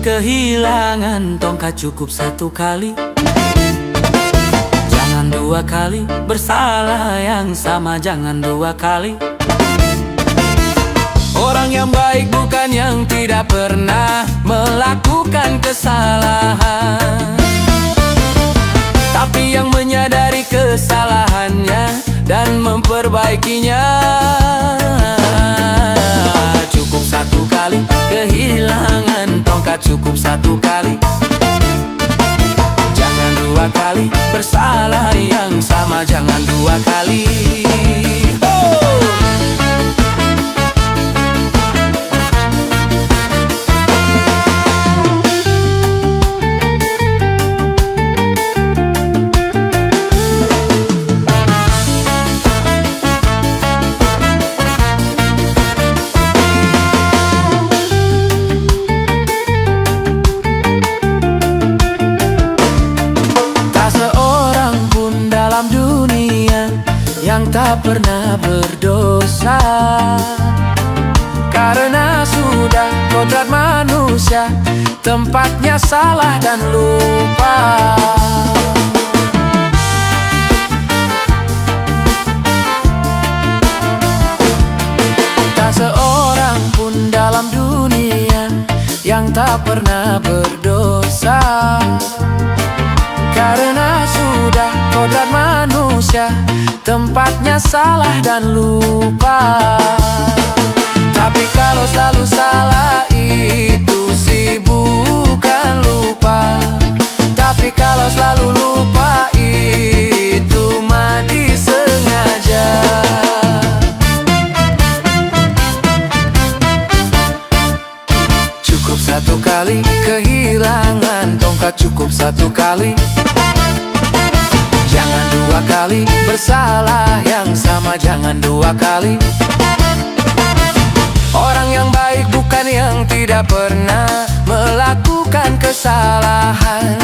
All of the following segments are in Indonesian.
kehilangan tongkat cukup satu kali. Jangan dua kali bersalah yang sama, jangan dua kali. Orang yang baik bukan yang tidak pernah melakukan kesalahan, tapi yang menyadari kesalahannya dan memperbaikinya. Cukup satu kali kehilangan tongkat, cukup satu kali. Jangan dua kali bersalah yang sama, jangan dua kali. Yang tak pernah berdosa, karena sudah kodrat manusia, tempatnya salah dan lupa. Tak seorang pun dalam dunia yang tak pernah berdosa, karena sudah kodrat manusia, tempatnya salah dan lupa. Tapi kalau selalu salah itu sih bukan lupa. Tapi kalau selalu lupa itu mah disengaja. Cukup satu kali kehilangan tongkat, cukup satu kali. Jangan dua kali bersalah yang sama, jangan dua kali. Orang yang baik bukan yang tidak pernah melakukan kesalahan,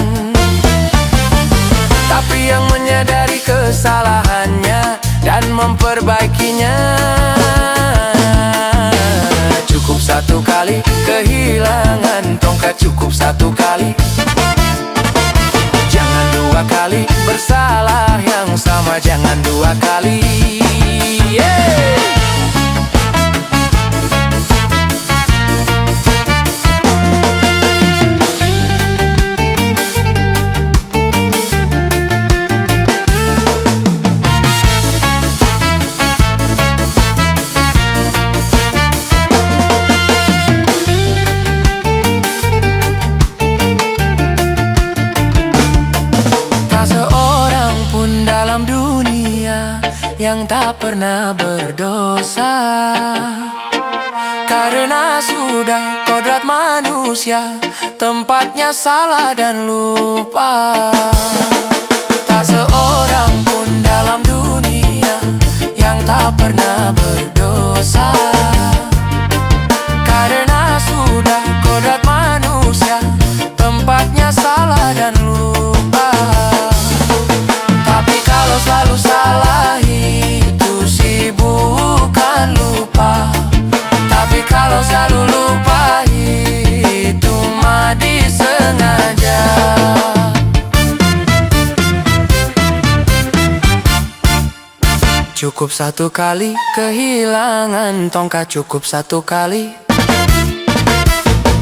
tapi yang menyadari kesalahannya dan memperbaikinya. Cukup satu kali kehilangan tongkat, cukup satu kali. Jangan dua kali bersalah yang sama, jangan dua kali. Yang tak pernah berdosa, karena sudah kodrat manusia, tempatnya salah dan lupa. Tak seorang pun dalam dunia yang tak pernah berdosa, karena sudah kodrat manusia, tempatnya salah dan lupa. Tapi kalau selalu salah itu sih bukan lupa. Tapi kalau selalu lupa itu mah disengaja. Cukup satu kali kehilangan tongkat, cukup satu kali.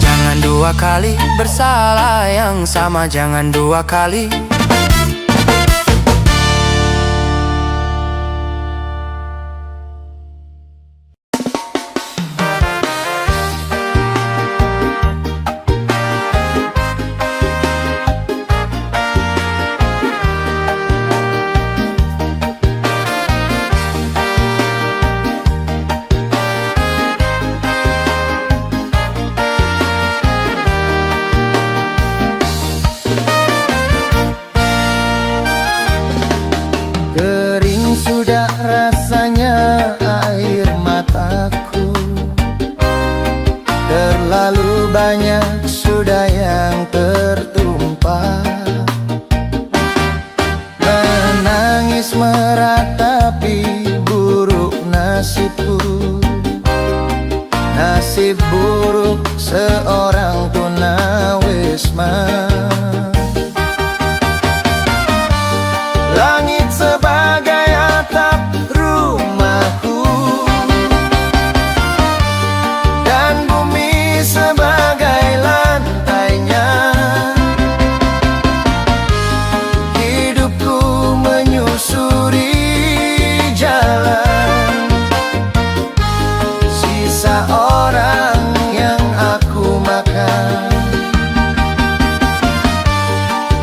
Jangan dua kali bersalah yang sama, jangan dua kali. Sudah rasanya air mataku, terlalu banyak sudah yang tertumpah. Menangis meratapi buruk nasibku, nasib buruk seorang tunawiita. Wisma. Langit sebagai atap rumahku dan bumi sebagai lantainya. Hidupku menyusuri jalan sisa orang yang aku makan.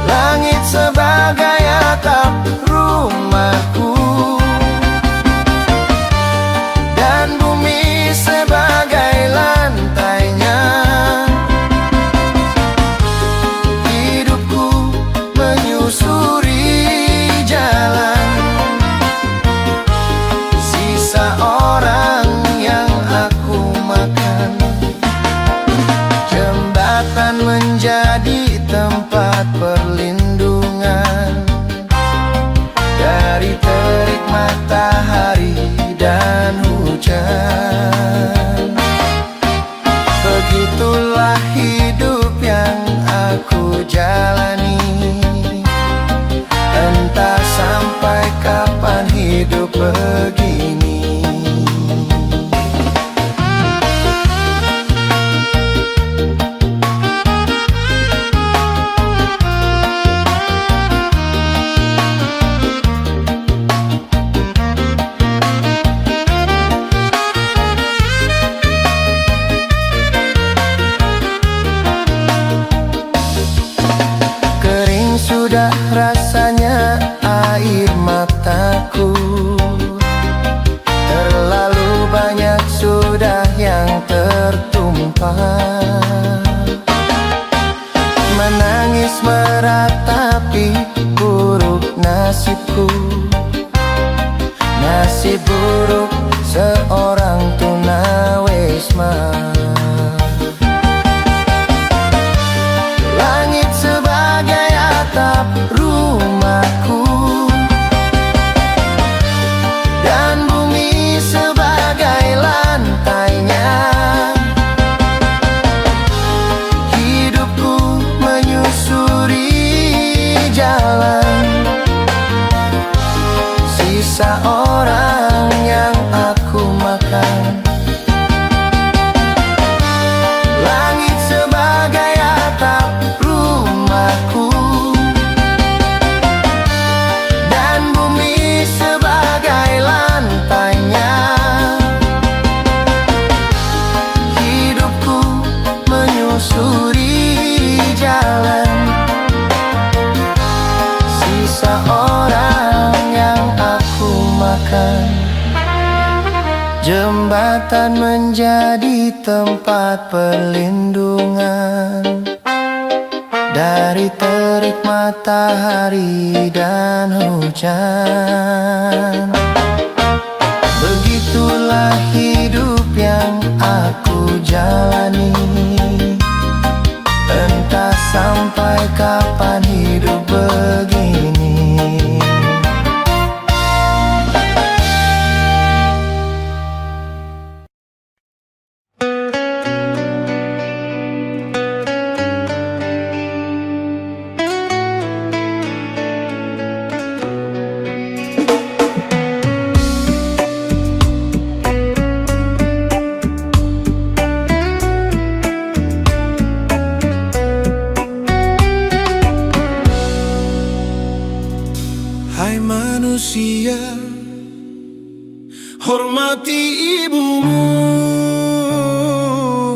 Langit sebagai atap rumahku dan bumi sebagai lantainya. Hidupku menyusuri jalan sisa orang yang aku makan. Jembatan menjadi tempat perlindungan dari terik matahari dan hujan. Begitulah hidup yang aku jalani. Entah sampai kapan hidup begini. Kering sudah rasanya air mataku. Terlalu banyak sudah yang tertumpah. Menangis meratapi buruk nasibku. Nasib buruk seorang tunawisma. Langit sebagai atap rumahku dan bumi sebagai lantainya. Hidupku menyusuri jalan sisa orang yang aku makan. Langit sebagai atap rumahku dan bumi sebagai lantainya. Hidupku menyusuri jalan sisa orang yang aku makan. Jembatan menjadi tempat perlindungan dari terik matahari dan hujan. Begitulah hidup yang aku jalani. Entah sampai kapan hidup begini. Hai manusia, hormati ibumu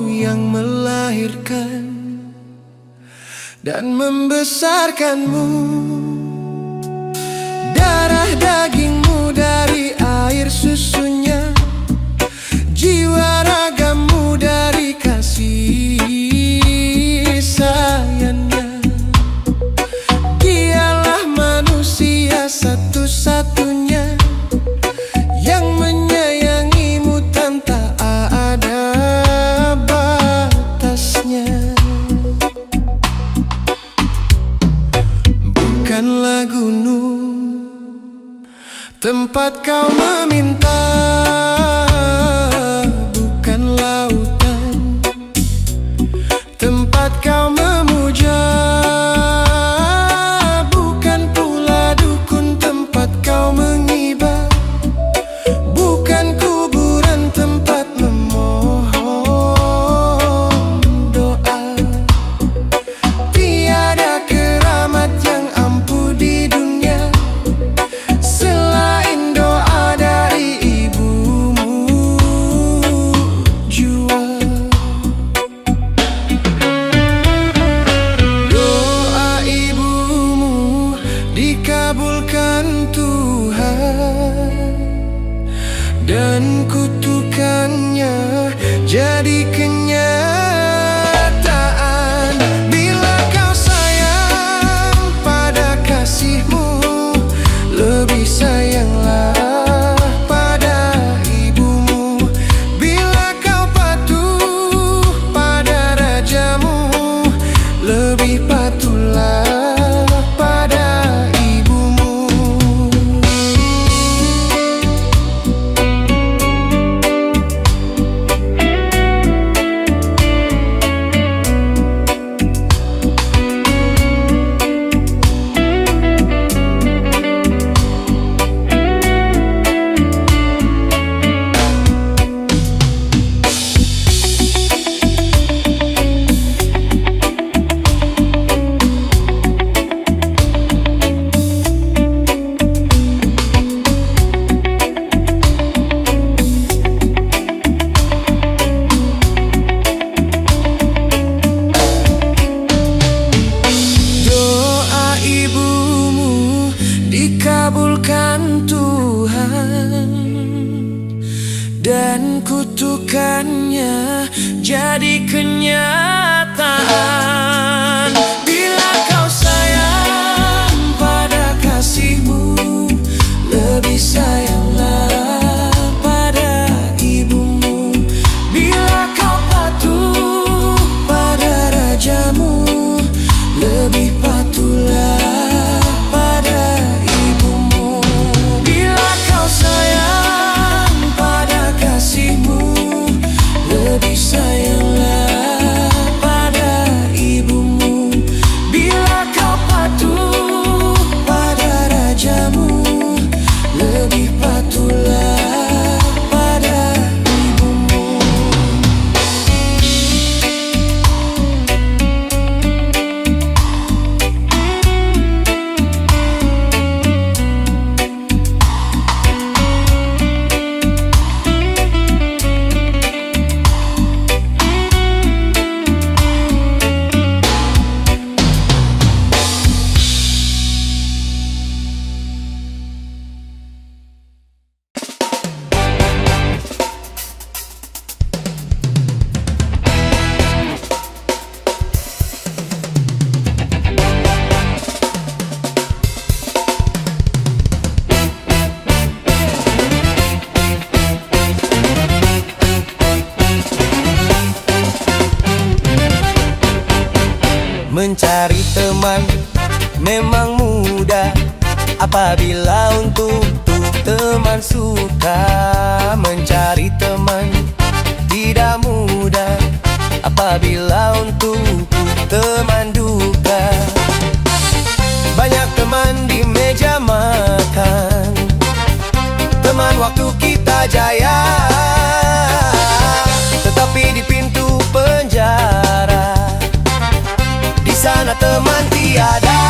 yang melahirkan dan membesarkanmu. Darah dagingmu dari air susunya, jiwa ragamu dari kasih sayangnya. Dialah manusia satu-satunya yang menyayangimu tanpa ada batasnya. Bukanlah gunung tempat kau meminta, bukan lautan tempat kau memuja. jadi kenyataan. Bila kau sayang pada kasihmu, lebih sayanglah pada ibumu. Bila kau patuh pada rajamu, lebih patuhlah pada ibumu. Bila kau sayang pada kasihmu, lebih sayanglah pada ibumu. Bila kau patuh pada rajamu, lebih patuhlah pada ibumu. Mencari teman memang mudah apabila untuk teman suka. Mencari teman tidak mudah apabila untuk teman duka. Banyak teman di meja makan, teman waktu kita jaya, tetapi di pintu penjara, di sana teman tiada.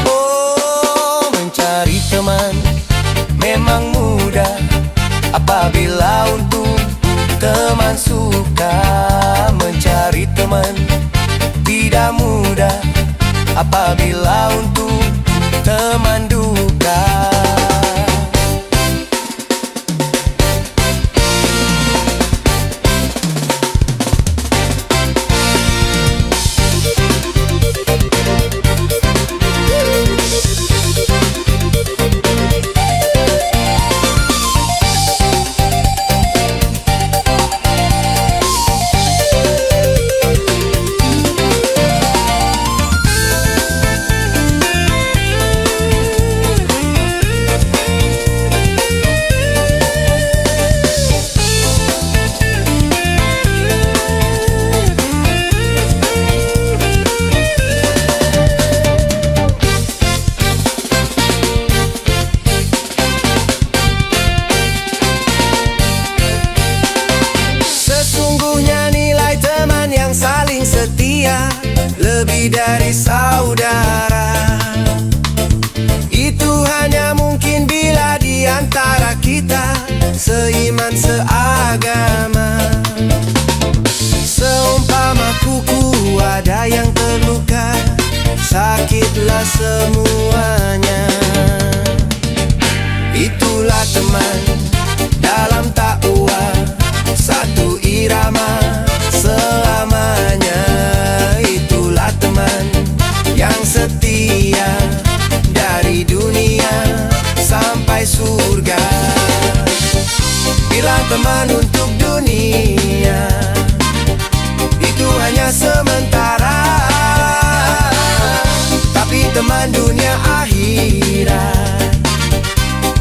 Oh, mencari teman memang mudah apabila untuk teman suka. Mencari teman tidak mudah apabila untuk teman duka. Saling setia lebih dari saudara. Itu hanya mungkin bila di antara kita seiman seagama. Seumpama kuku ada yang terluka, sakitlah semuanya. Itulah teman dalam takwa, satu irama selamanya. Itulah teman yang setia dari dunia sampai surga. Bila teman untuk dunia itu hanya sementara, tapi teman dunia akhirat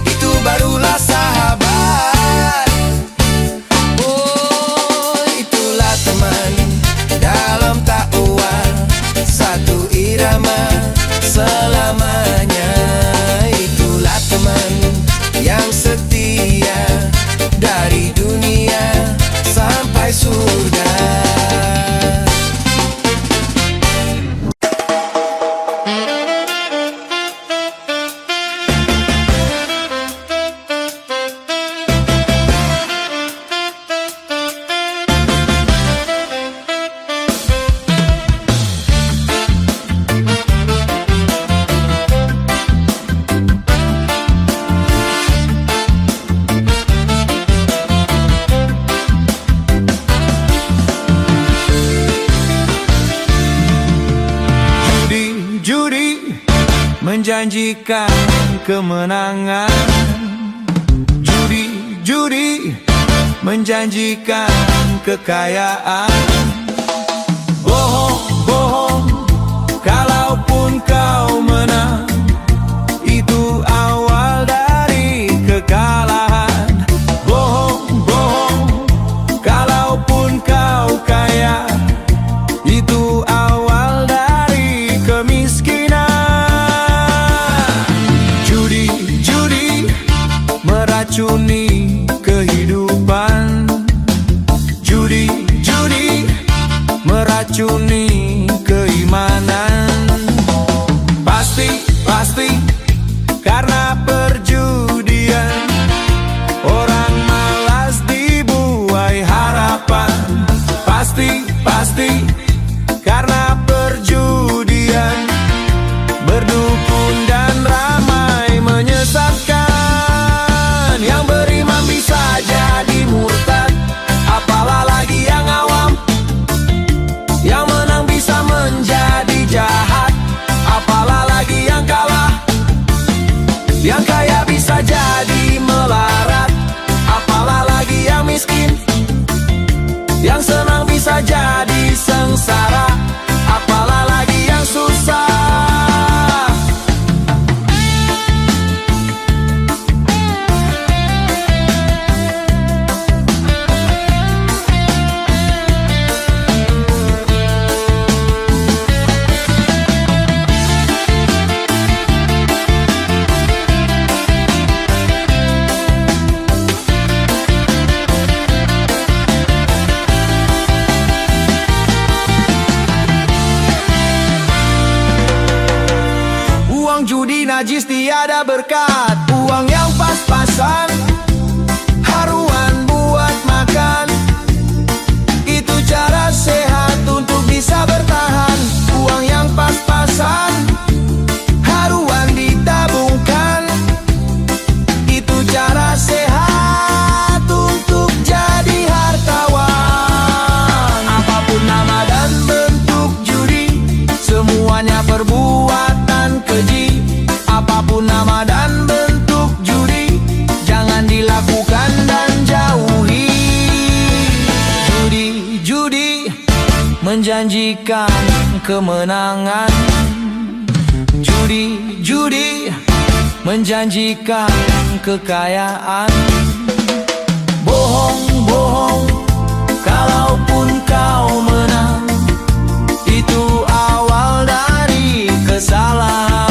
itu barulah sahabat. Teman dalam takwa, satu irama selamanya. Itulah teman yang setia dari dunia sampai surga. menjanjikan kemenangan. Judi menjanjikan kekayaan. Bohong, kalaupun kau menang, itu awal dari kekalahan. Bohong, kalaupun kau kaya, itu awal dari kemiskinan. Judi meracuni kehidupan. Judi meracuni keimanan. Pasti karena perjudian, orang malas dibuai harapan. Pasti karena perjudian, berdukun dan ramai menyesatkan. Yang beriman bisa jadi murtad, apalah lagi yang awam. Yang menang bisa menjadi jahat, apalah lagi yang kalah. Yang kaya bisa jadi melarat, apalah lagi yang miskin. Yang senang bisa jadi sengsara, apalah lagi yang susah. Judi najis tiada berkat, uang yang pas-pasan, haruan buat makan. Itu cara sehat untuk bisa bertahan. Uang yang pas-pasan, haruan ditabungkan. Itu cara sehat untuk jadi hartawan. Apapun nama dan bentuk judi, semuanya perbuatan keji. Apapun nama dan bentuk judi, jangan dilakukan dan jauhi. Judi menjanjikan kemenangan. Judi menjanjikan kekayaan. Bohong, kalaupun kau menang, itu awal dari kesalahan.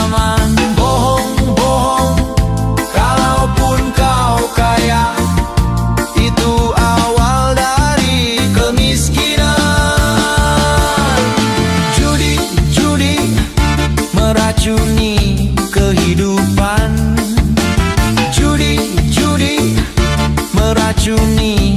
Itu awal dari kemiskinan. Judi meracuni kehidupan. Judi meracuni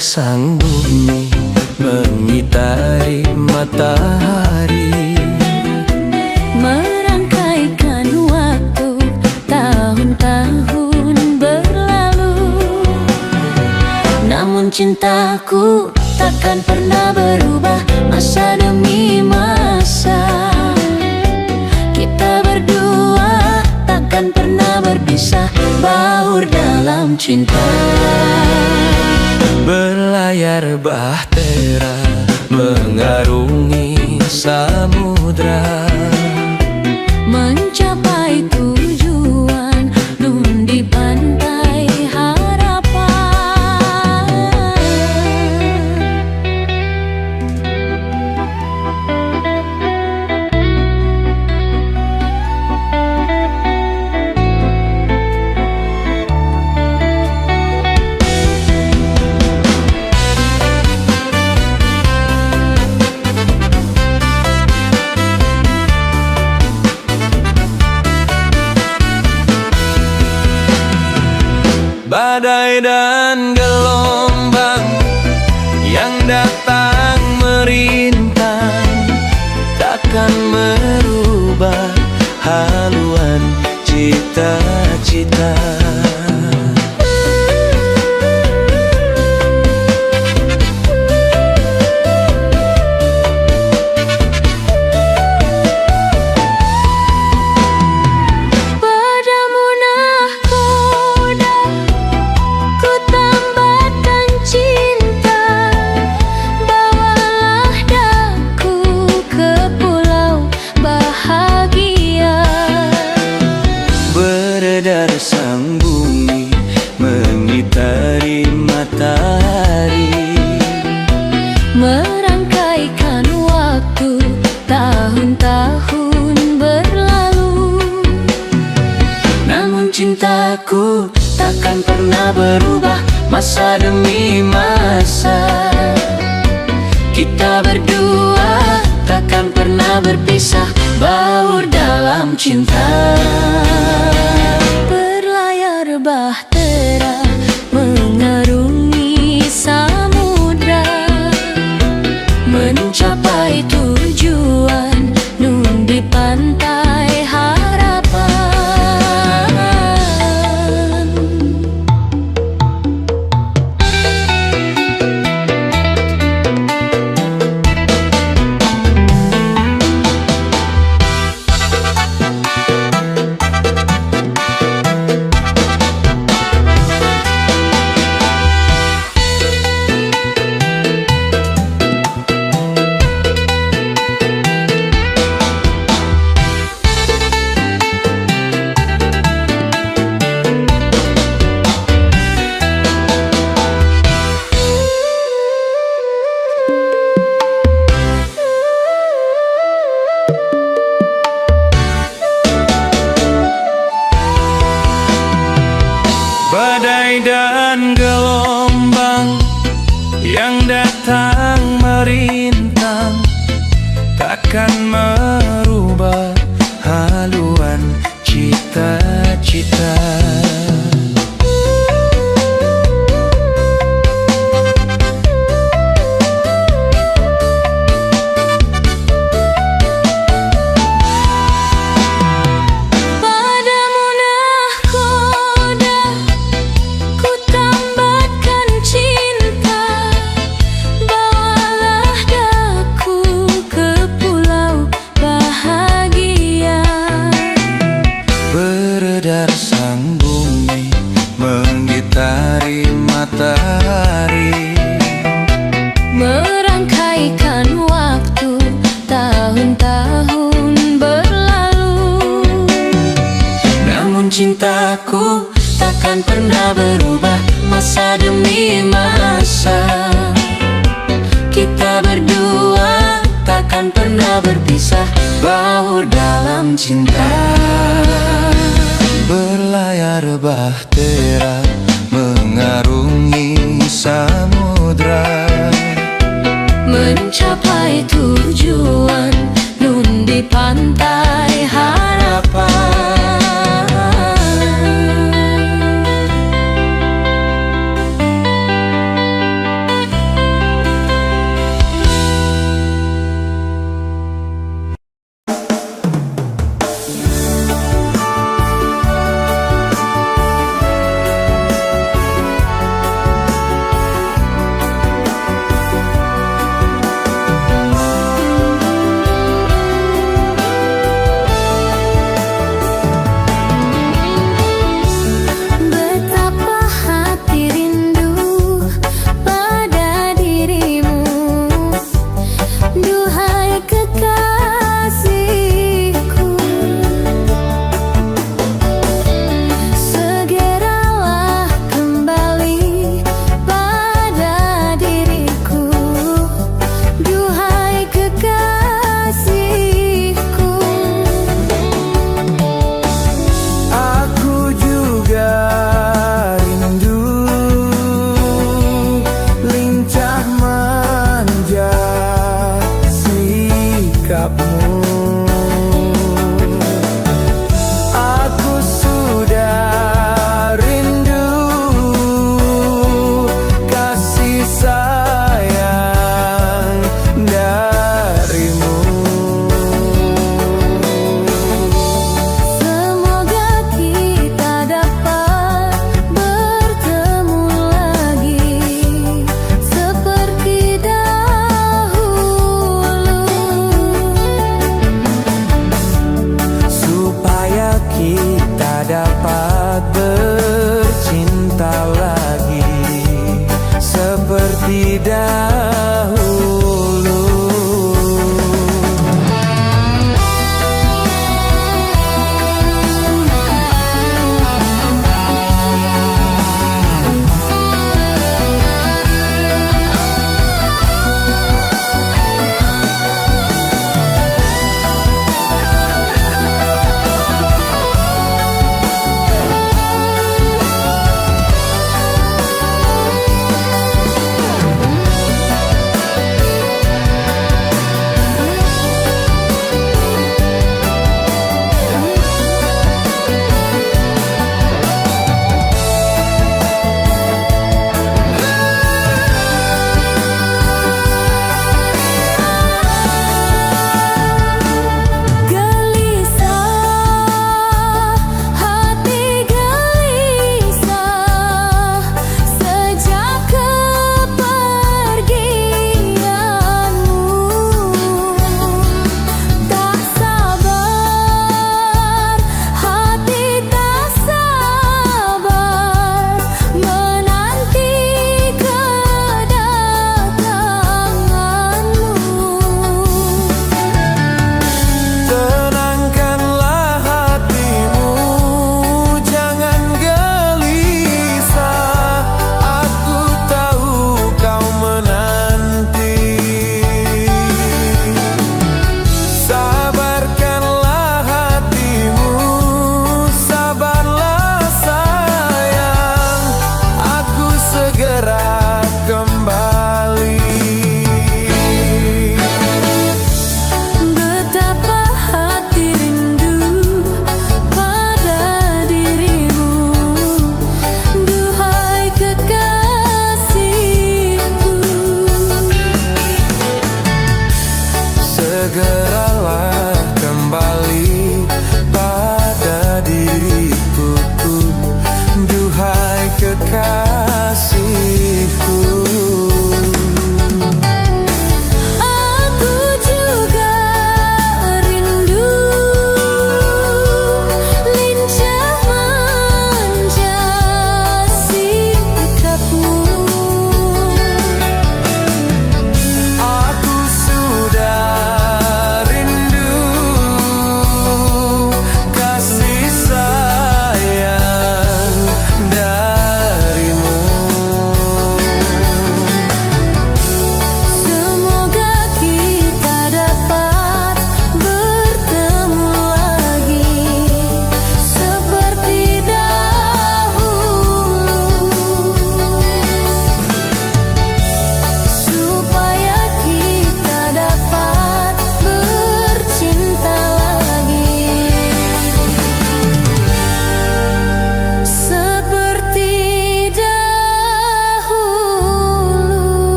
sang bumi mengitari matahari, merangkaikan waktu tahun-tahun berlalu. Namun cintaku takkan pernah berubah masa demi masa. Kita berdua takkan pernah berpisah, baur dalam cinta. Berlayar bahtera mengarungi samudra, mencapai tujuan nun di pantai harapan. badai dan gelombang yang datang merintang takkan merubah haluan cita-cita. Padamu nahkoda ku tambahkan cinta, bawalah daku ke pulau bahagia. Beredar sang bumi mengitari matahari, merangkaikan waktu tahun-tahun berlalu. namun cintaku takkan pernah berubah masa demi masa. Kita berdua takkan pernah berpisah, baur dalam cinta. Berlayar bahtera mengarungi samudra, mencapai tujuan nun di pantai harapan. Badai dan gelombang yang datang merintang takkan merubah haluan cita-cita. Padamu nahkoda ku tambahkan cinta, bawalah daku ke pulau bahagia. Beredar sang bumi menggitari matahari, merangkaikan waktu tahun-tahun berlalu. namun cintaku takkan pernah berubah masa demi masa. Kita berdua takkan pernah berpisah, baur dalam cinta. Berlayar bahtera mengarungi samudra, mencapai tujuan nun di pantai harapan.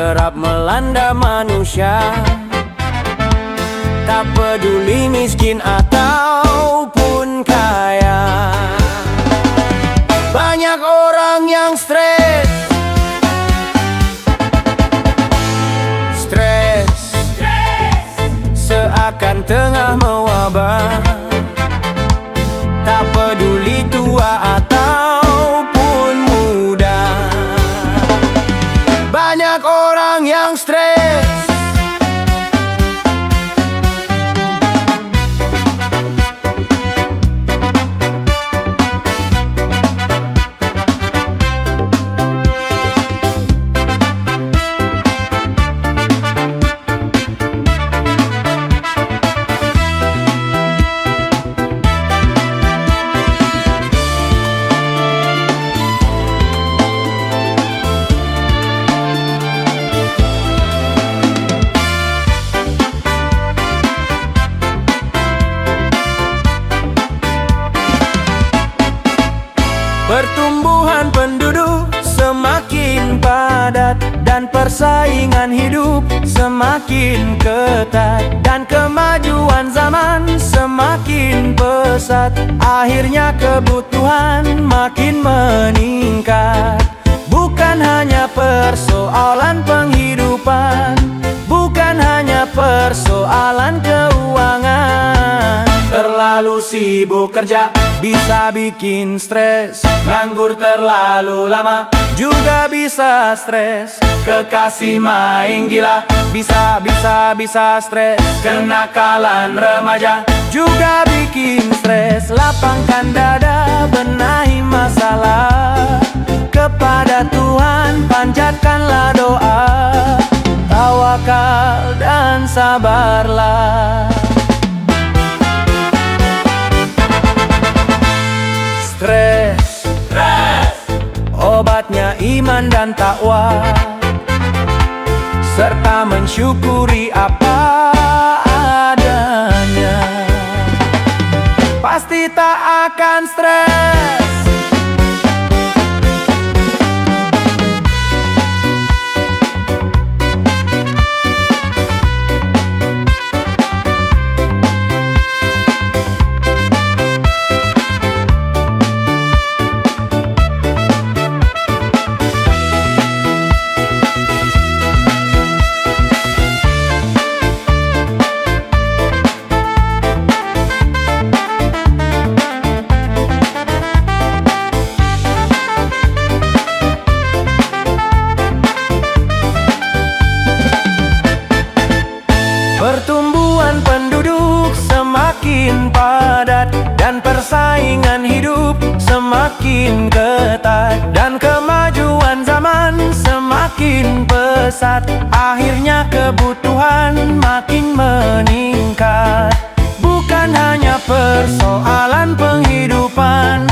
kerap melanda manusia. Tak peduli miskin ataupun kaya, banyak orang yang stres. Seakan tengah mewabah. Tak peduli tua ataupun muda, banyak orang yang stres. Pertumbuhan penduduk semakin padat dan persaingan hidup semakin ketat, dan kemajuan zaman semakin pesat. Akhirnya kebutuhan makin meningkat. Bukan hanya persoalan penghidupan, bukan hanya persoalan keuangan. Terlalu sibuk kerja bisa bikin stres. Nganggur terlalu lama juga bisa stres. Kekasih main gila bisa stres. Kenakalan remaja juga bikin stres. Lapangkan dada, benahi masalah. Kepada Tuhan panjatkanlah doa. Tawakal dan sabarlah. Stres, obatnya iman dan takwa, serta mensyukuri apa adanya. Pasti tak akan stres. Pertumbuhan penduduk semakin padat dan persaingan hidup semakin ketat, dan kemajuan zaman semakin pesat. Akhirnya kebutuhan makin meningkat. Bukan hanya persoalan penghidupan,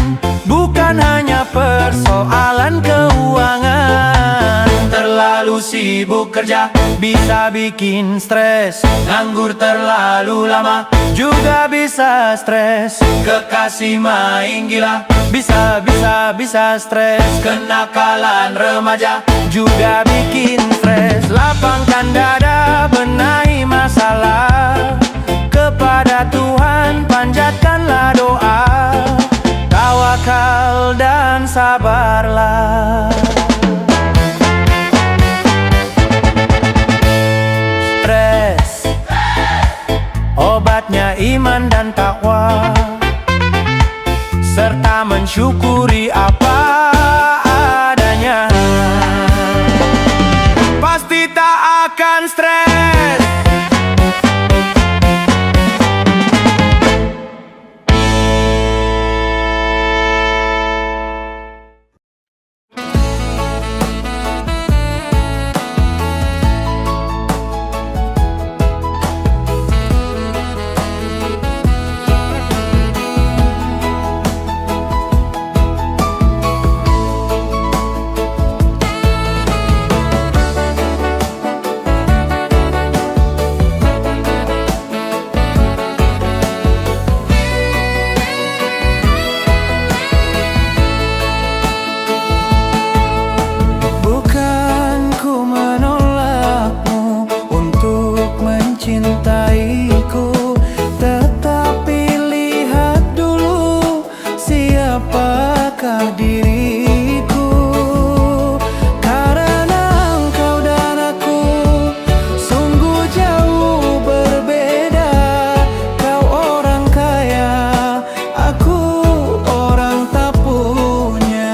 bukan hanya persoalan keuangan. Terlalu sibuk kerja bisa bikin stres. Nganggur terlalu lama juga bisa stres. Kekasih main gila bisa stres. Kenakalan remaja juga bikin stres. Lapangkan dada, benahi masalah. Kepada Tuhan panjatkanlah doa. Tawakal dan sabarlah. Stres, obatnya iman dan takwa, serta mensyukuri apa adanya. Pasti tak akan stres. siapakah diriku? Karena engkau dan aku sungguh jauh berbeda. Kau orang kaya, aku orang tak punya.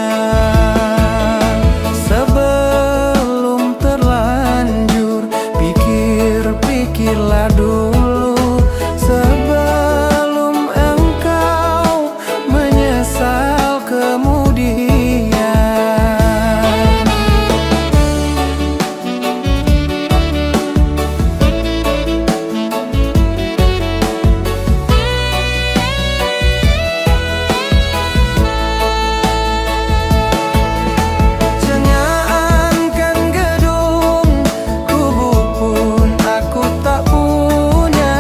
Sebelum terlanjur, pikir-pikirlah dulu, sebelum engkau menyesal kemudian. Jangankan gedung, gubuk pun aku tak punya.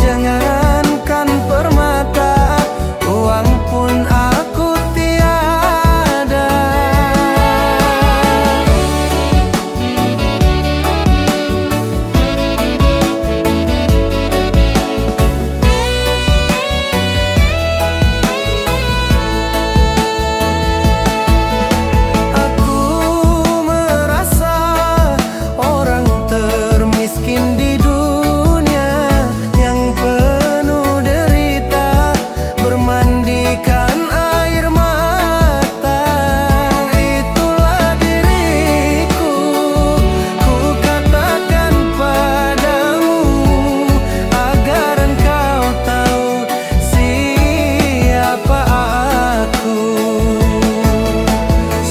Jangankan permata, uang pun aku tiada. Aku merasa orang termiskin di dunia, yang penuh derita, bermandikan air mata. Itulah diriku, ku katakan padamu, agar engkau tahu siapa aku.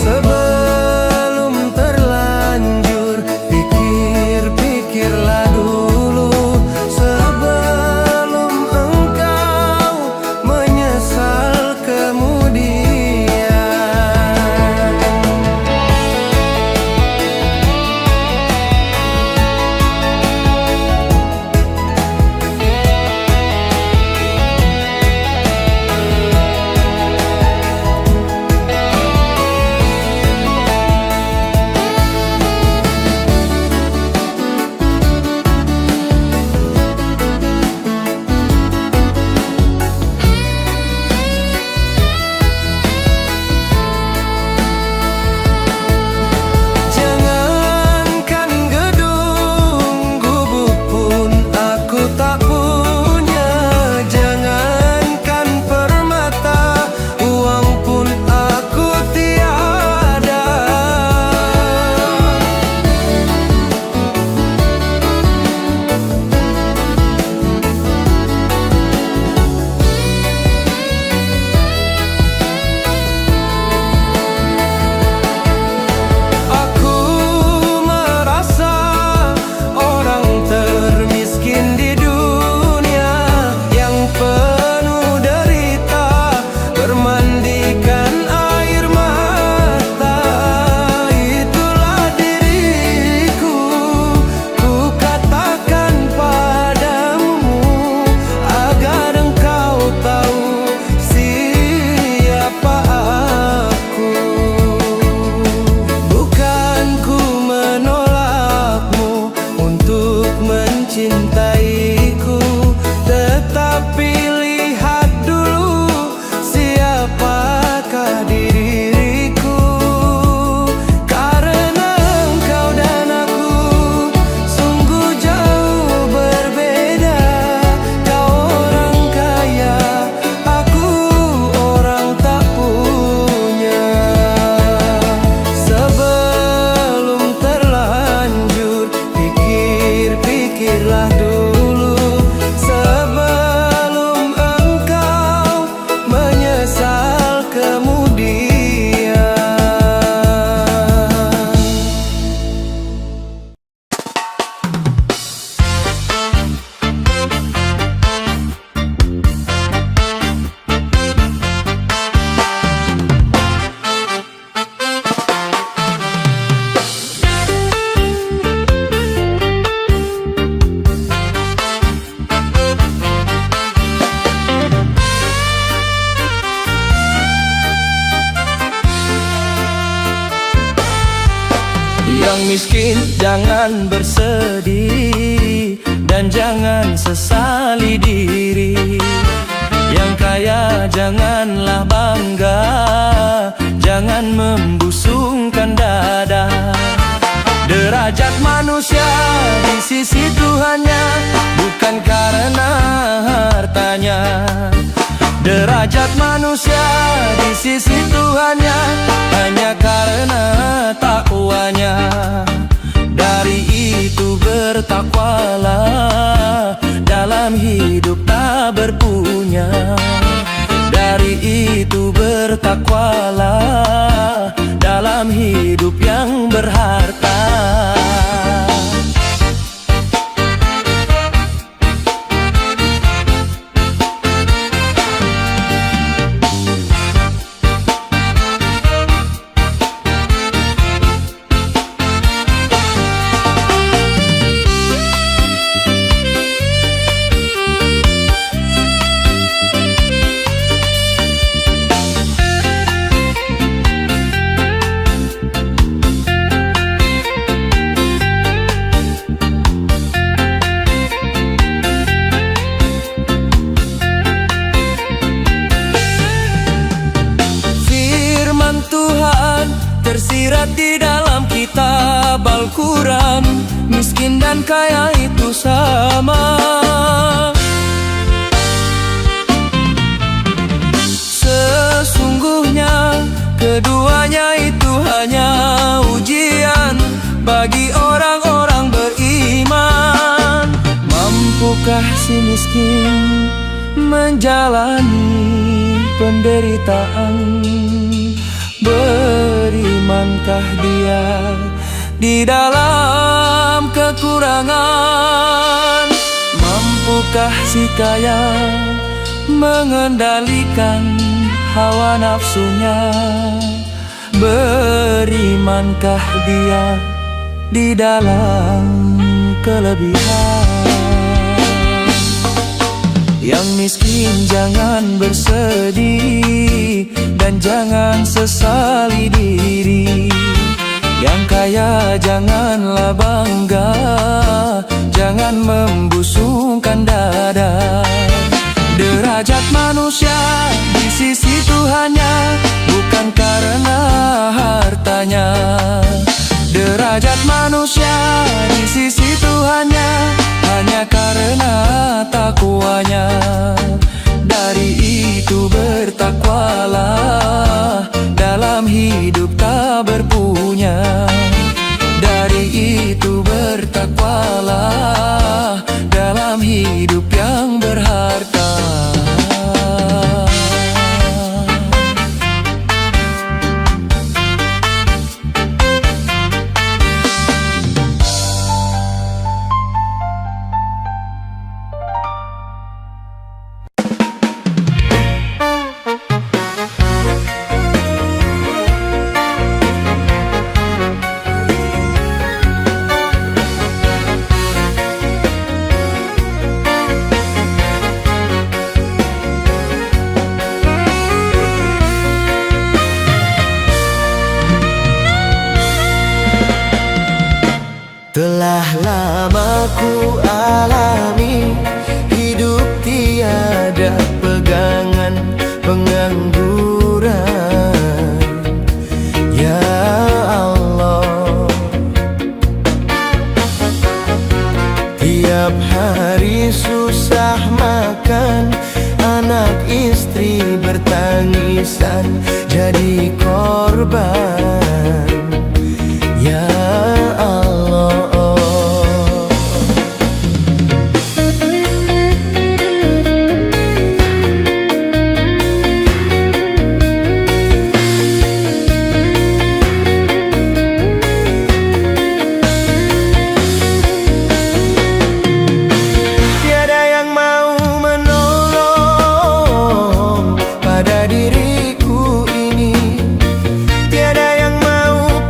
Sebelum terlanjur, pikir-pikirlah dulu, sebelum engkau menyesal kemudian. Jangankan gedung, gubuk pun aku tak punya. Jangankan permata, uang pun aku tiada. Aku merasa orang termiskin di dunia, yang penuh derita, bermandikan air mata. Itulah diriku, ku katakan padamu, agar engkau tahu siapa aku. Bukan ku menolakmu untuk mencintaiku, tetapi lihat dulu siapakah diriku. Karena engkau dan aku sungguh jauh berbeda. Kau orang kaya, aku orang tak punya. Sebelum terlanjur, pikir-pikirlah dulu, sebelum engkau menyesal kemudian. Yang miskin jangan bersedih, dan jangan sesali diri. Yang kaya janganlah bangga, jangan membusungkan dada. Derajat manusia di sisi Tuhannya bukan karena hartanya. Derajat manusia di sisi Tuhannya hanya karena takwanya. Dari itu bertakwalah, dalam hidup tak berpunya. Dari itu bertakwalah, dalam hidup yang berharta. Tersirat di dalam kitab Al-Quran, miskin dan kaya itu sama. Sesungguhnya keduanya itu hanya ujian bagi orang-orang beriman. Mampukah si miskin menjalani penderitaan? Berimankah dia di dalam kekurangan? Mampukah si kaya mengendalikan hawa nafsunya? Berimankah dia di dalam kelebihan? Yang miskin jangan bersedih dan jangan sesali diri. Yang kaya janganlah bangga, jangan membusungkan dada. Derajat manusia di sisi Tuhannya bukan karena hartanya. Derajat manusia di sisi Tuhannya hanya karena takwanya. Dari itu bertakwalah, dalam hidup tak berpunya. Dari itu bertakwalah, dalam hidup yang berharta. Telah lama ku alami hidup tiada pegangan, pengangguran. Ya Allah, tiap hari susah makan, anak istri bertangisan jadi korban. Ya Allah, tiada yang mau menolong pada diriku ini. Tiada yang mau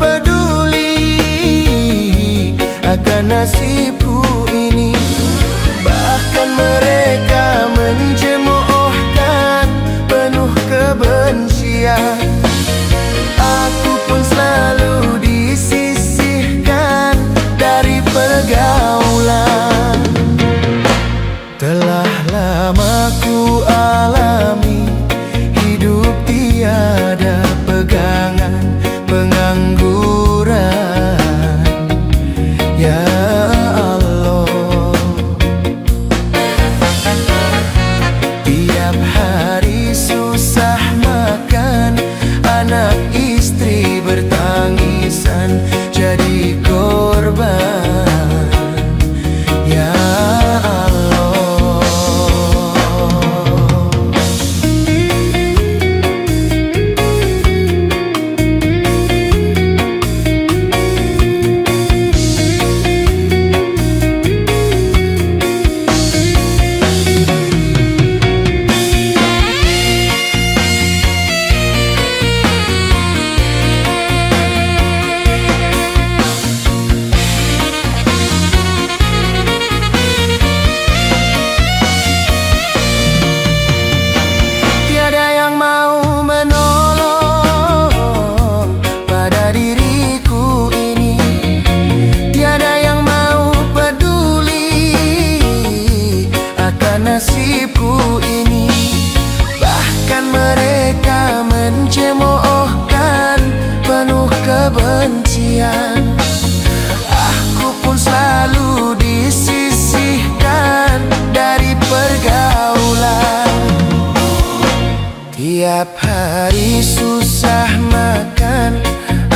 Tiap hari susah makan,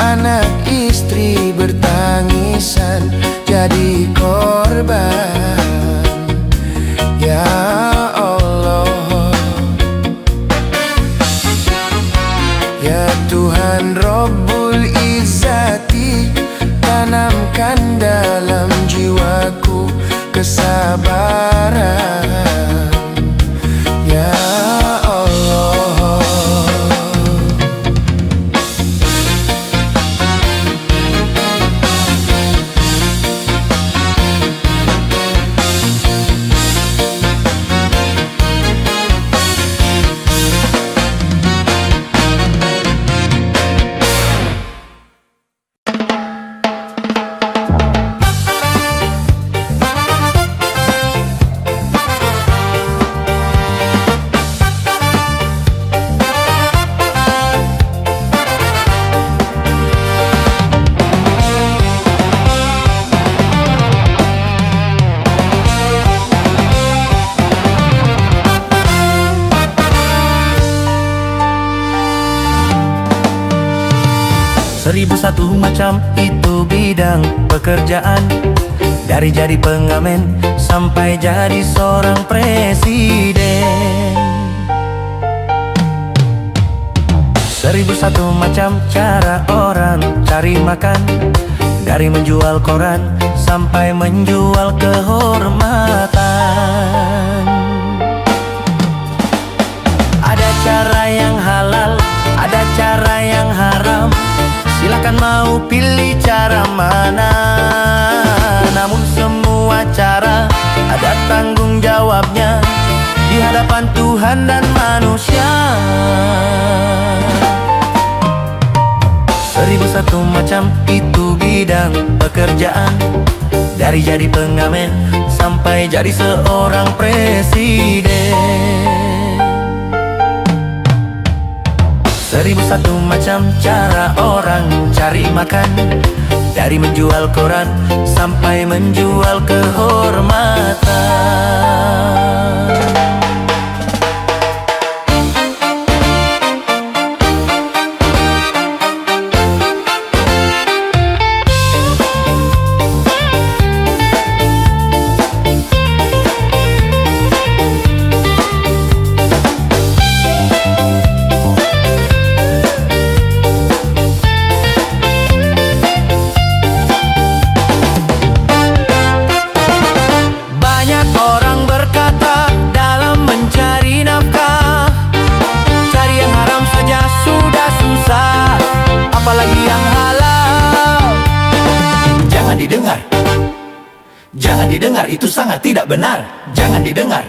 anak istri bertangisan jadi korban. Ya Allah, ya Tuhan Rabbul Izzati, tanamkan dalam jiwaku kesabaran. Ya Allah, Seribu satu macam itu bidang pekerjaan, dari jadi pengamen sampai jadi seorang presiden. Seribu satu macam cara orang cari makan, dari menjual koran sampai menjual kehormatan. Ada cara yang halal, ada cara yang haram. Silakan mau pilih cara mana, namun semua cara ada tanggung jawabnya di hadapan Tuhan dan manusia. Seribu satu macam itu bidang pekerjaan, dari jadi pengamen sampai jadi seorang presiden. Seribu satu macam cara orang cari makan, dari menjual koran sampai menjual kehormatan. Jangan didengar, itu sangat tidak benar. Jangan didengar,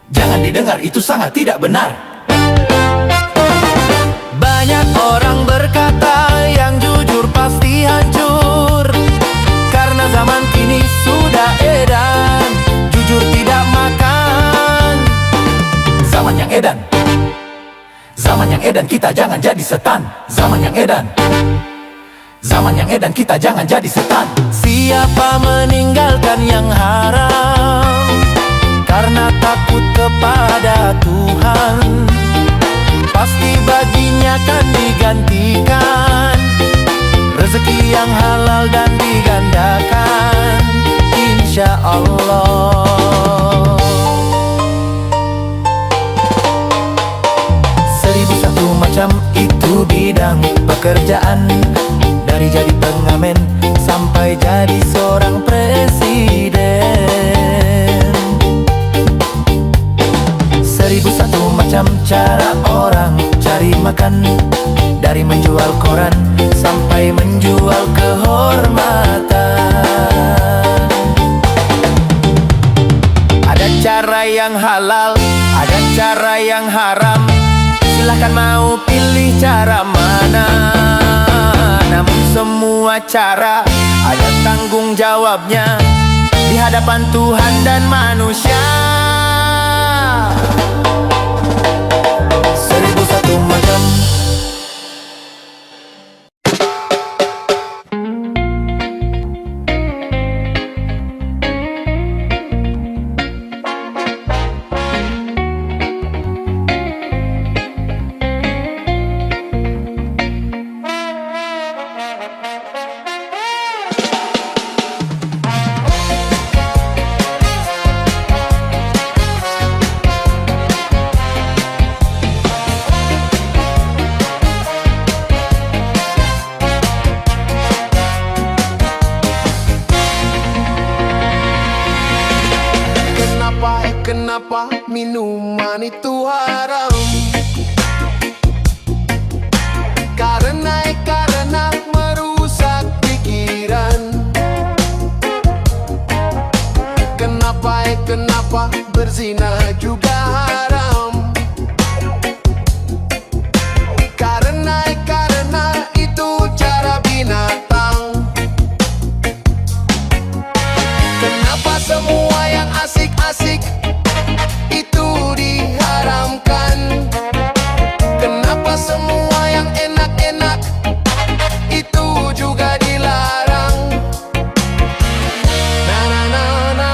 jangan didengar, itu sangat tidak benar. Banyak orang berkata yang jujur pasti hancur, karena zaman kini sudah edan jujur tidak makan. Zaman yang edan, zaman yang edan, kita jangan jadi setan. Zaman yang edan, zaman yang edan, kita jangan jadi setan. Siapa meninggalkan yang haram karena takut kepada Tuhan, pasti baginya kan digantikan rezeki yang halal dan digandakan, insya Allah. Seribu satu macam itu bidang pekerjaan, dari jadi pengamen sampai jadi seorang presiden. Seribu satu macam cara orang cari makan, dari menjual koran sampai menjual kehormatan. Ada cara yang halal, ada cara yang haram. Silahkan mau pilih cara mana, namun semua cara ada tanggung jawabnya di hadapan Tuhan dan manusia. Seribu satu macam. minuman itu haram. Karena merusak pikiran. Kenapa berzina juga haram? Karena itu cara binatang. Kenapa semua yang asik-asik itu diharamkan? Kenapa semua yang enak-enak itu juga dilarang? Na na na na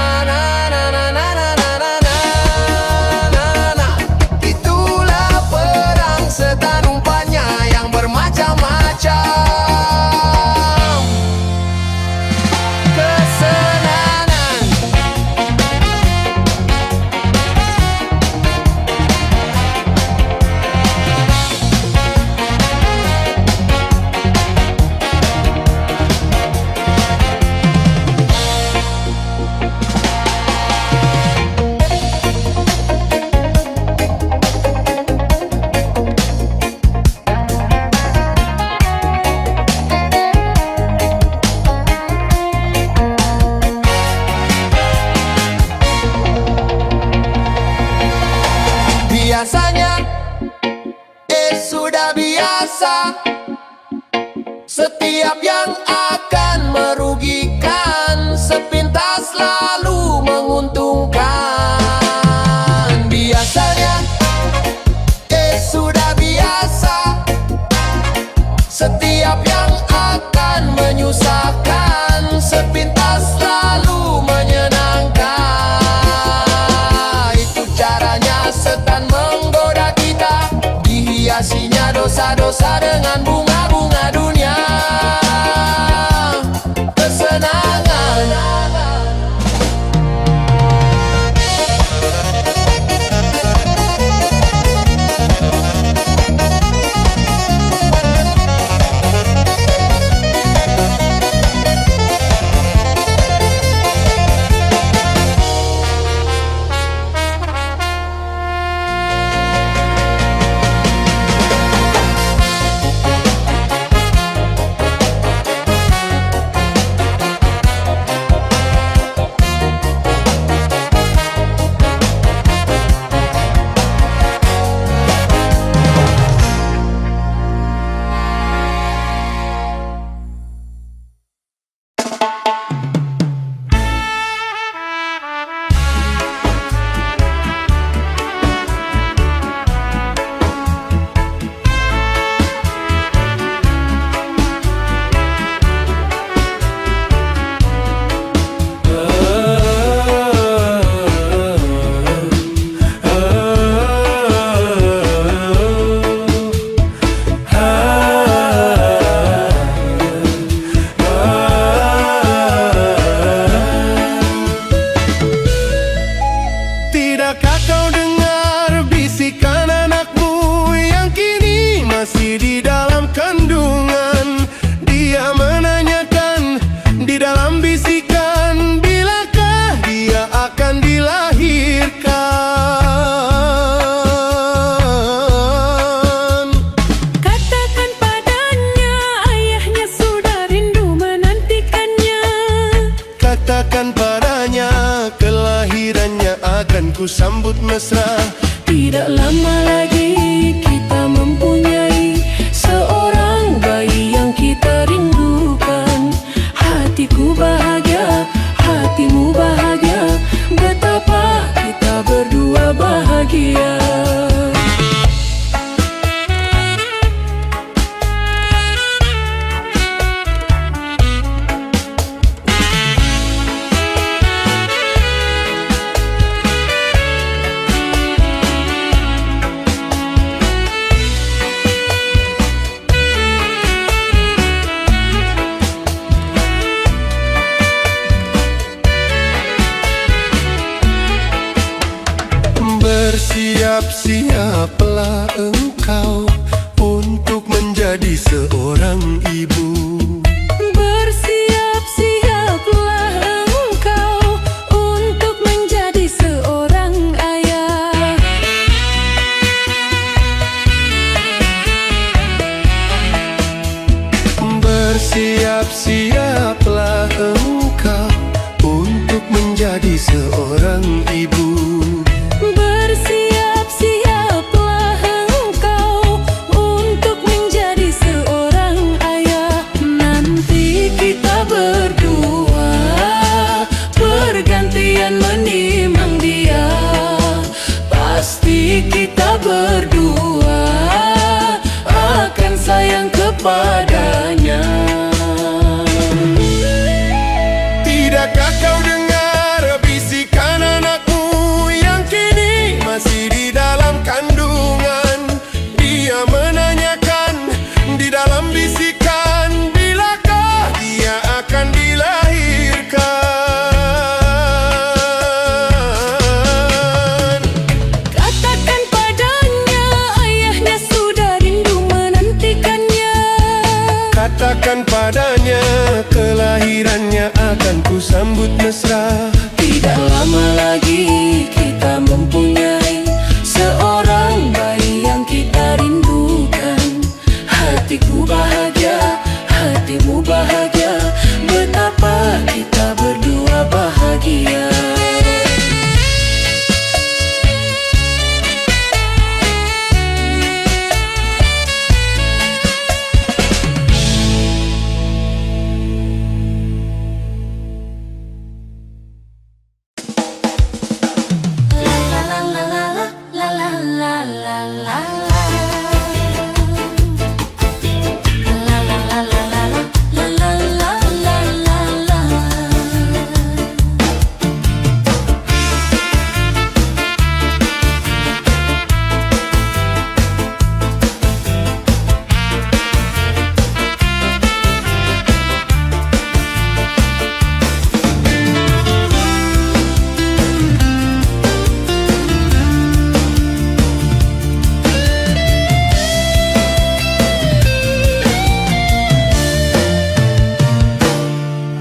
na na na na na na na na na. Itulah perang setan umpannya yang bermacam-macam. Kesenangan. Biasanya, sudah biasa. Setiap yang akan merugikan sepintas lalu menguntungkan. Biasanya, sudah biasa. Setiap yang akan menyusahkan sepintas lalu menyenangkan. Itu caranya setan menggoda kita, dihiasinya dosa-dosa dengan bunga-bunga dunia. Kesenangan. Tidakkah kau dengar bisikan anakmu yang kini masih di dalam kandungan? Dia menanyakan di dalam bisikan, bilakah dia akan dilahirkan? Katakan padanya, ayahnya sudah rindu menantikannya. Katakan padanya, kelahirannya akan ku sambut mesra. Tidak lama lagi kita mempunyai seorang bayi yang kita rindukan. Hatiku bahagia, hatimu bahagia, betapa kita berdua bahagia. Bersiap-siaplah engkau untuk menjadi seorang ibu. Bersiap-siaplah engkau untuk menjadi seorang ayah. Bersiap-siaplah engkau untuk menjadi seorang ibu. Bersiap-siaplah engkau untuk menjadi seorang ayah. Nanti kita berdua bergantian menimang dia. Pasti kita berdua akan sayang kepadanya. Tidakkah kau dengar bisikan anakmu yang kini masih di dalam kandungan? Dia menanyakan di dalam bisikan, bilakah dia akan dilahirkan? Katakan padanya ayahnya sudah rindu menantikannya. Katakan padanya kelahirannya akan kusambut mesra. Tidak lama lagi kita mempunyai seorang bayi yang kita rindukan. Hatiku bahagia, hatimu bahagia, betapa kita berdua bahagia.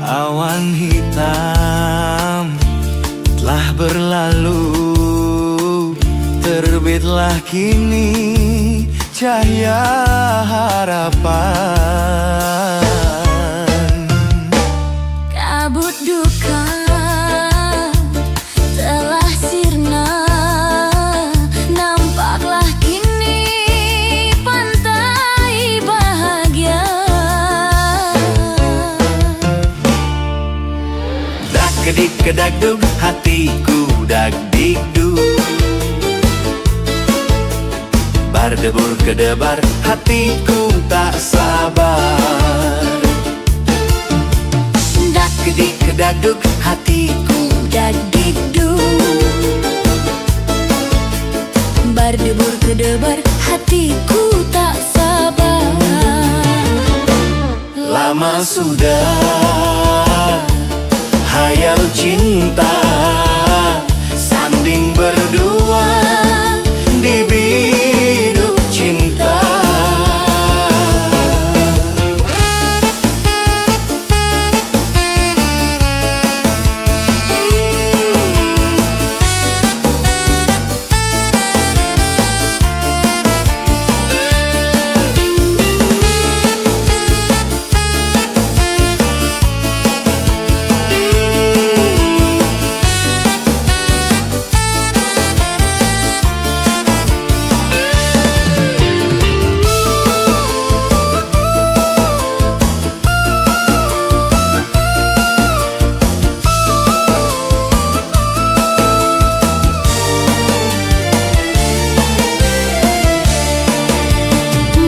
Awan hitam telah berlalu, terbitlah kini cahaya harapan. Kabut duka telah sirna, nampaklah kini pantai bahagia. Dak kedik kedagdug, hatiku dak dikduk. Bardebur kedebar, hatiku tak sabar. Dak kedik kedagdug, hatiku dak dikduk. Bardebur kedebar, hatiku tak sabar. Lama sudah hayal cinta sanding berdua di biduk cinta.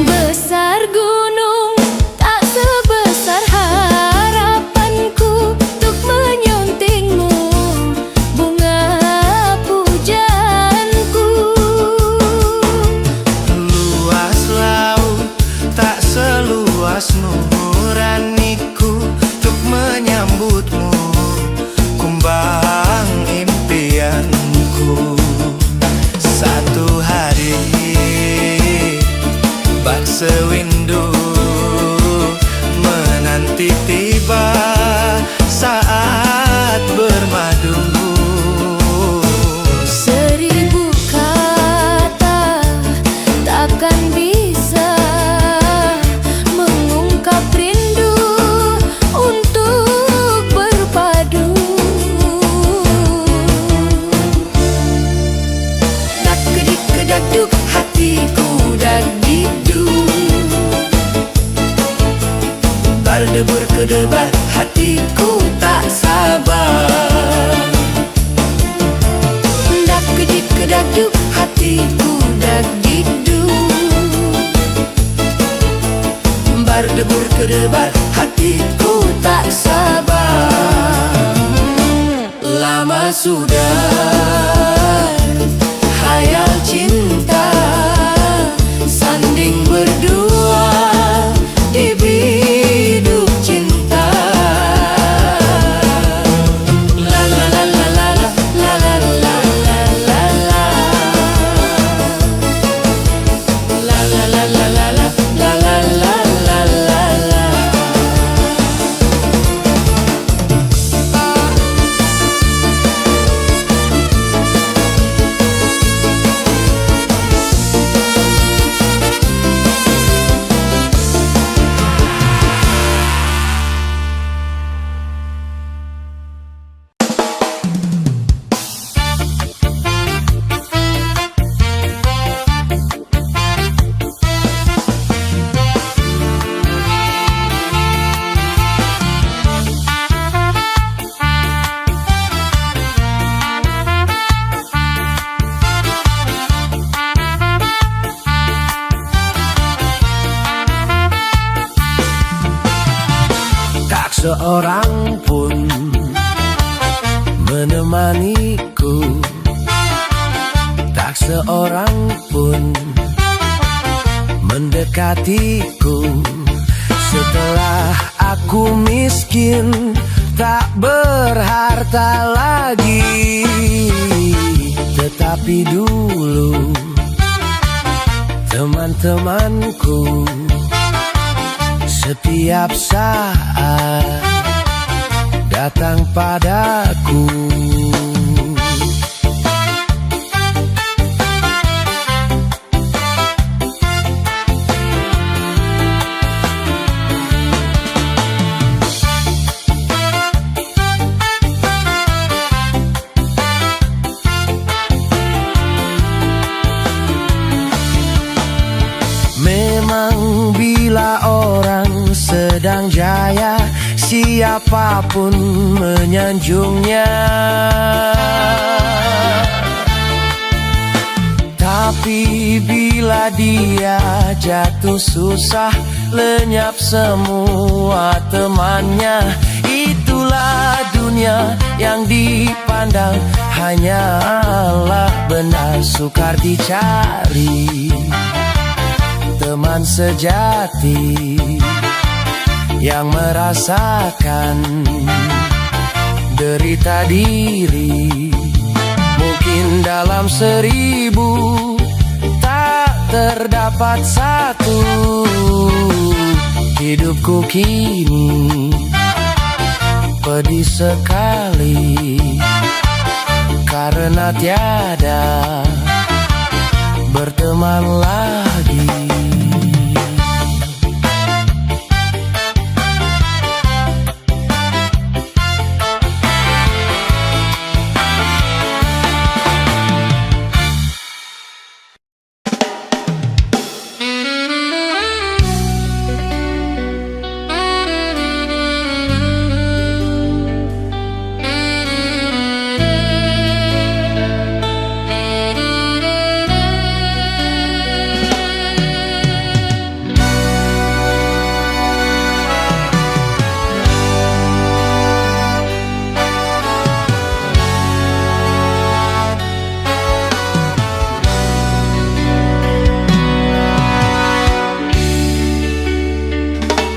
Besar gunung tak sebesar harapanku untuk menyuntingmu bunga pujaanku. Luas laut tak seluas nuraniku untuk menyambutmu, kumbang impianku. Satu hari bak sewindu menanti tiba saat bermadu. Seribu kata takkan bisa mengungkap rindu berdebar, hatiku tak sabar. Lama sudah hayal cinta sanding berdua di biduk cinta. La la la la la la la la la la la la. La la la la la la la la la la la. Tak seorang pun menemaniku, tak seorang pun mendekatiku. Setelah aku miskin, tak berharta lagi, tetapi dulu teman-temanku setiap saat datang padaku. Memang bila orang sedang jaya, siapapun menyanjungnya. Tapi bila dia jatuh susah, lenyap semua temannya. Itulah dunia yang dipandang hanyalah benar sukar dicari. Teman sejati yang merasakan derita diri. Mungkin dalam 1000 tak terdapat satu. Hidupku kini pedih sekali karena tiada berteman lagi.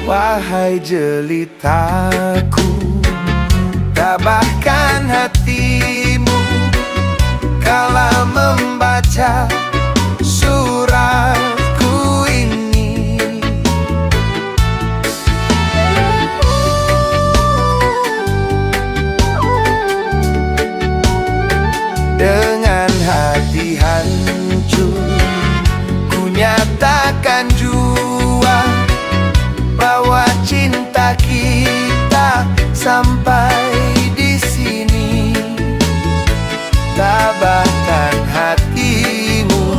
Wahai jelitaku, tabahkan hatimu kala membaca suratku ini. Dengan hati hancur ku nyatakan jua bahwa cinta kita sampai di sini. Tabahkan hatimu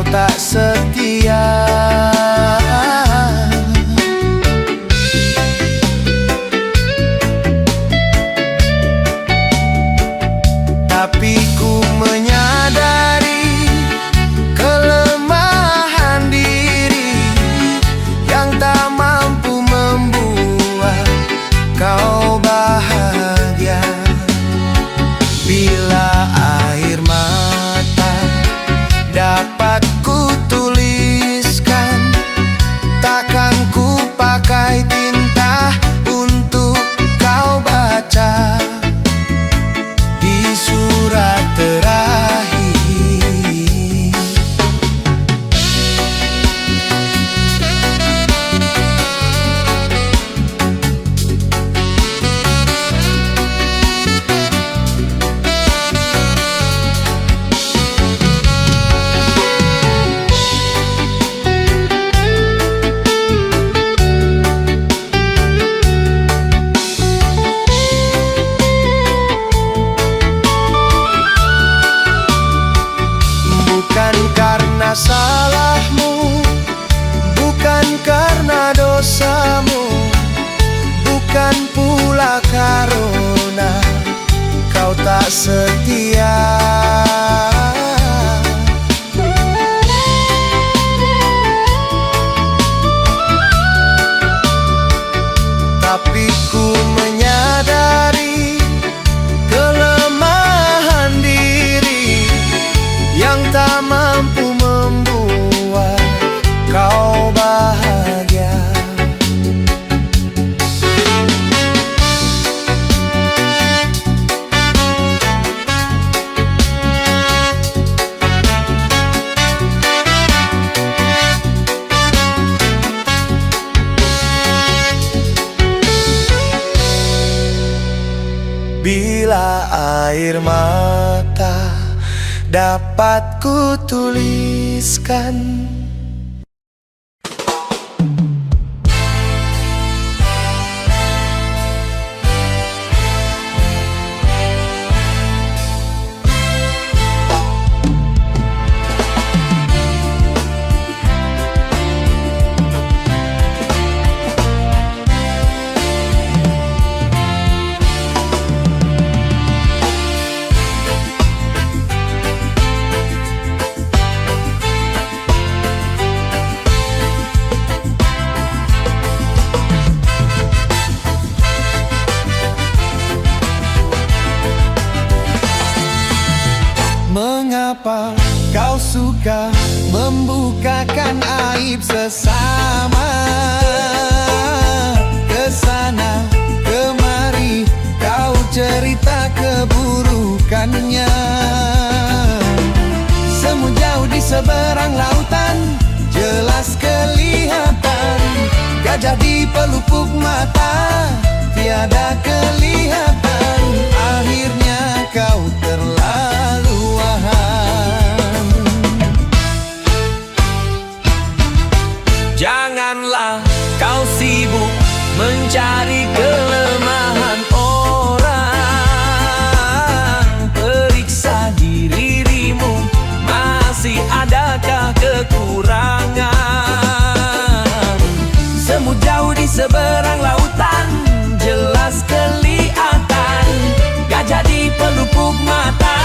tak setia. Tapi ku menyadari kelemahan diri yang tak mampu membuat kau bahagia. Bila air mata dapat ku tuliskan, takkan ku pakai tinta untuk kau baca di surat terakhir. Bukan karena salahmu, bukan karena dosamu, bukan pula karena kau tak setia. Tapi ku menyadari kelemahan diri yang tak mampu membuat kau bahagia. Bila air mata dapat ku tuliskan, mengapa kau suka membukakan aib sesama? Kesana kemari kau cerita keburukannya. Semu jauh di seberang lautan jelas kelihatan, gajah di pelupuk mata tiada kelihatan. Akhirnya kau terlaluan. Janganlah kau sibuk mencari kelemahan orang. Periksa dirimu, masih adakah kekurangan? Semu jauh di seberang lautan jelas kelihatan, gajah di pelupuk mata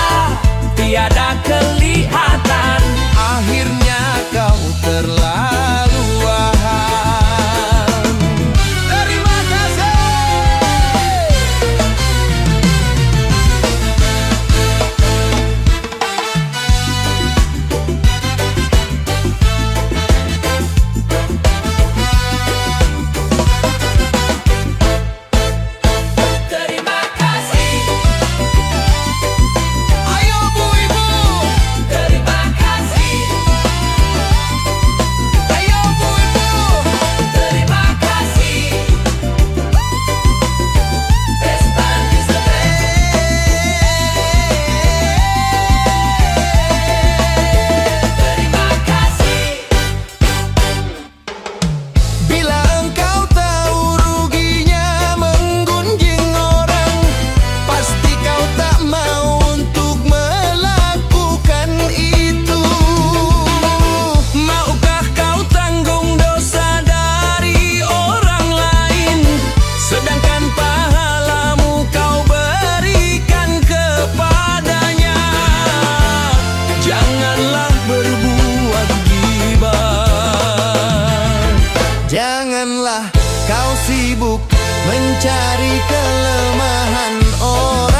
cari kelemahan orang.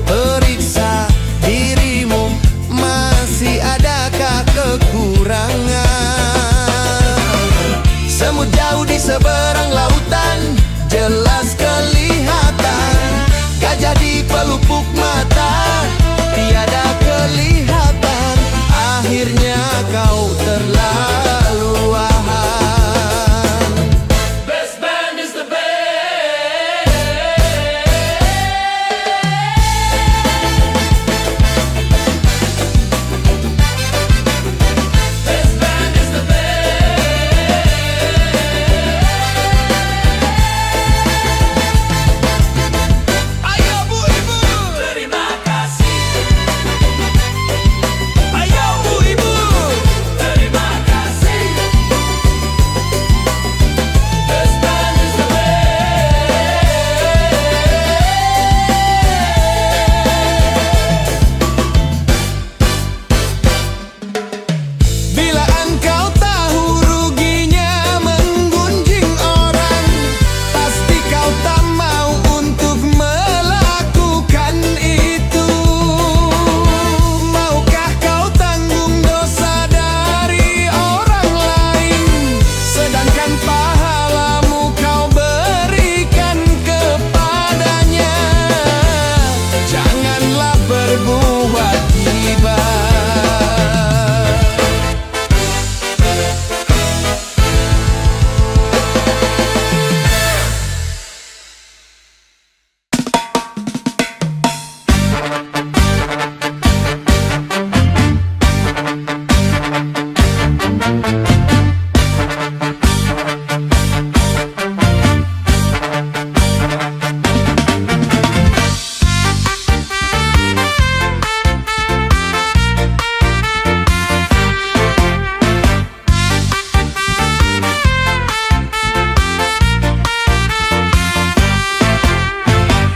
Periksa dirimu, masih adakah kekurangan? Semut jauh di seberang lautan, jelas kelihatan. Gajah di pelupuk mata, tiada kelihatan. Akhirnya kau terlalu Best band is the best. Best band is the best. Ayo bu ibu, Terima kasih. ayo bu ibu. Terima kasih. Best band is the best. Bila engkau tahu ruginya menggunjing orang, pasti kau tak mau untuk melakukan itu. Maukah kau tanggung dosa dari orang lain, sedangkan pahalamu kau berikan kepadanya? Janganlah berbuat gibah.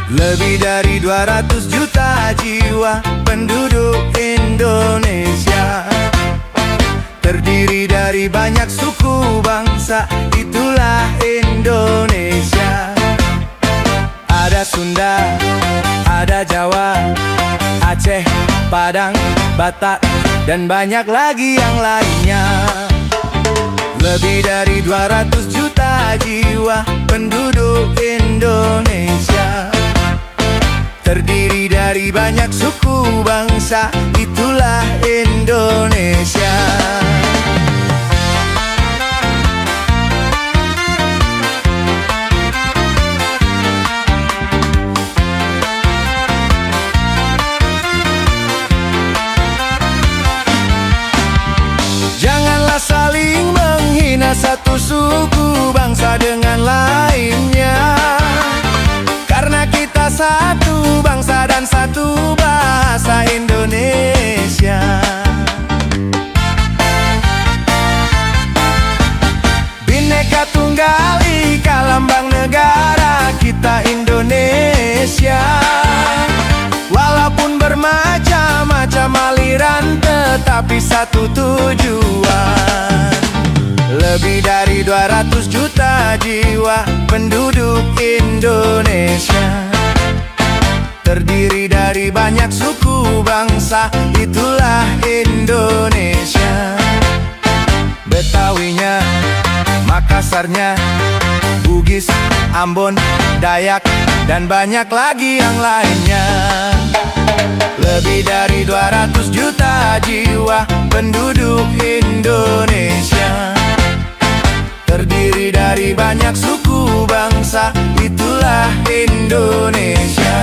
Lebih dari 200 juta jiwa penduduk Indonesia, terdiri dari banyak suku bangsa, itulah Indonesia. Ada Sunda, ada Jawa, Aceh, Padang, Batak, dan banyak lagi yang lainnya. Lebih dari 200 juta jiwa penduduk Indonesia, terdiri dari banyak suku bangsa, itulah Indonesia. Janganlah saling menghina satu suku bangsa dengan lainnya, karena kita satu bangsa dan satu bahasa Indonesia. Bhinneka Tunggal Ika, lambang negara kita Indonesia. Walaupun bermacam-macam aliran, tetapi satu tujuan. Lebih dari 200 juta jiwa penduduk Indonesia, terdiri dari banyak suku bangsa, itulah Indonesia. Betawinya, Makassarnya, Bugis, Ambon, Dayak, dan banyak lagi yang lainnya. Lebih dari 200 juta jiwa penduduk Indonesia, terdiri dari banyak suku bangsa, itulah Indonesia.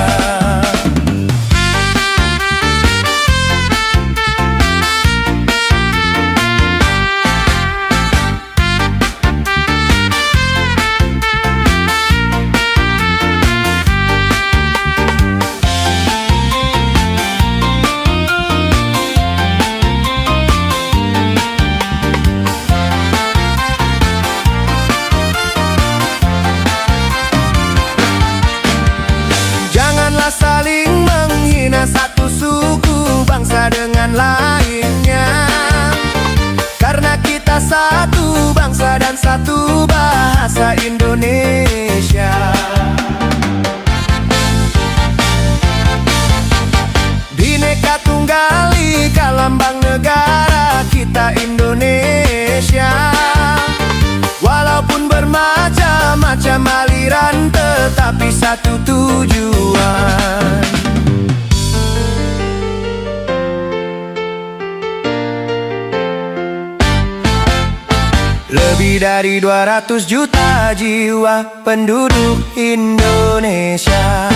dengan lainnya, karena kita satu bangsa dan satu bahasa Indonesia. Tunggalika lambang negara kita Indonesia. Walaupun bermacam-macam aliran, tetapi satu tujuan. Lebih dari 200 juta jiwa penduduk Indonesia,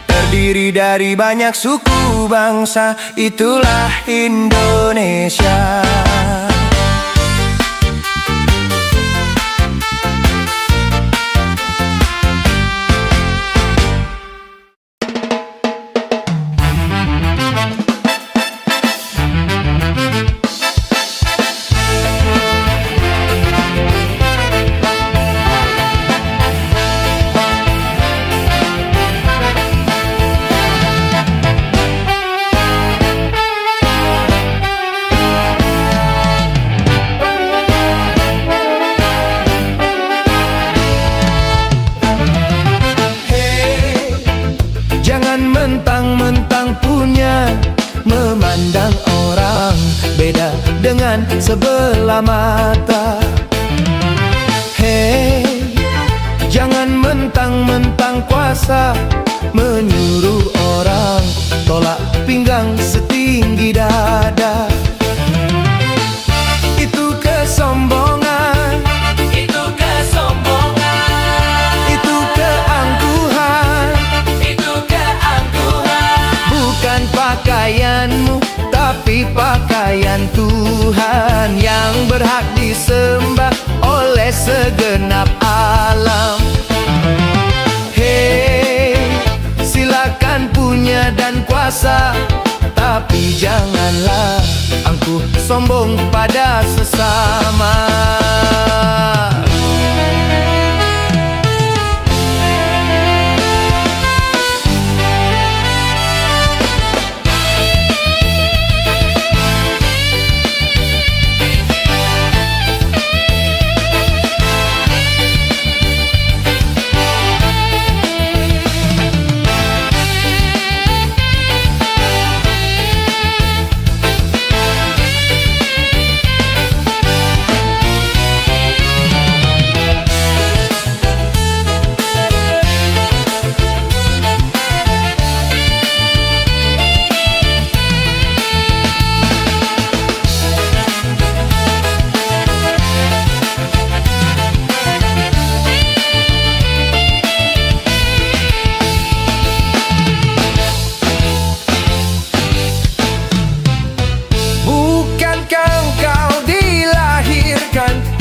terdiri dari banyak suku bangsa, itulah Indonesia. Mentang-mentang punya, memandang orang beda dengan sebelah mata. Hei, jangan mentang-mentang kuasa, menyuruh orang tolak pinggang setinggi dada. Itu kesombongan, itu kesombongan, itu keangkuhan, itu keangkuhan. Bukan pakaianmu, tapi pakaian Tuhan yang berhak disembah oleh segenap alam. Hei, silakan punya dan kuasa, tapi janganlah angkuh sombong pada sesama.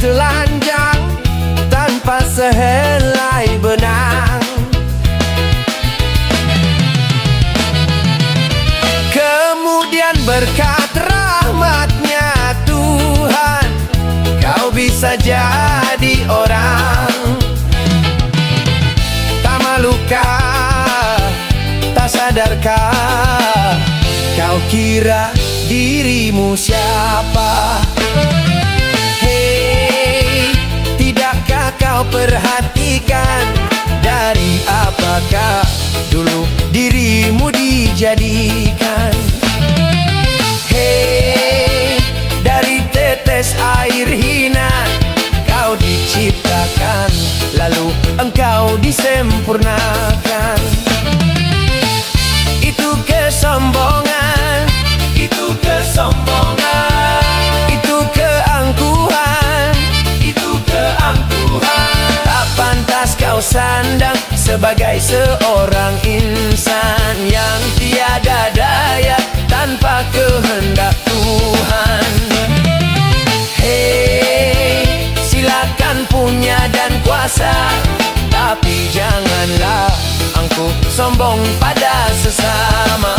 Telanjang tanpa sehelai benang, kemudian berkat rahmatnya Tuhan, kau bisa jadi orang. Tak malukah, tak sadarkah, kau kira dirimu siapa? Kau perhatikan dari apakah dulu dirimu dijadikan? Hei, dari tetes air hina kau diciptakan, lalu engkau disempurnakan. Itu kesombongan, itu kesombongan, itu keangkuhan, itu keangkuhan. Tak pantas kau sandang sebagai seorang insan yang tiada daya tanpa kehendak Tuhan. Hei, silakan punya dan kuasa, tapi janganlah angkuh sombong pada sesama.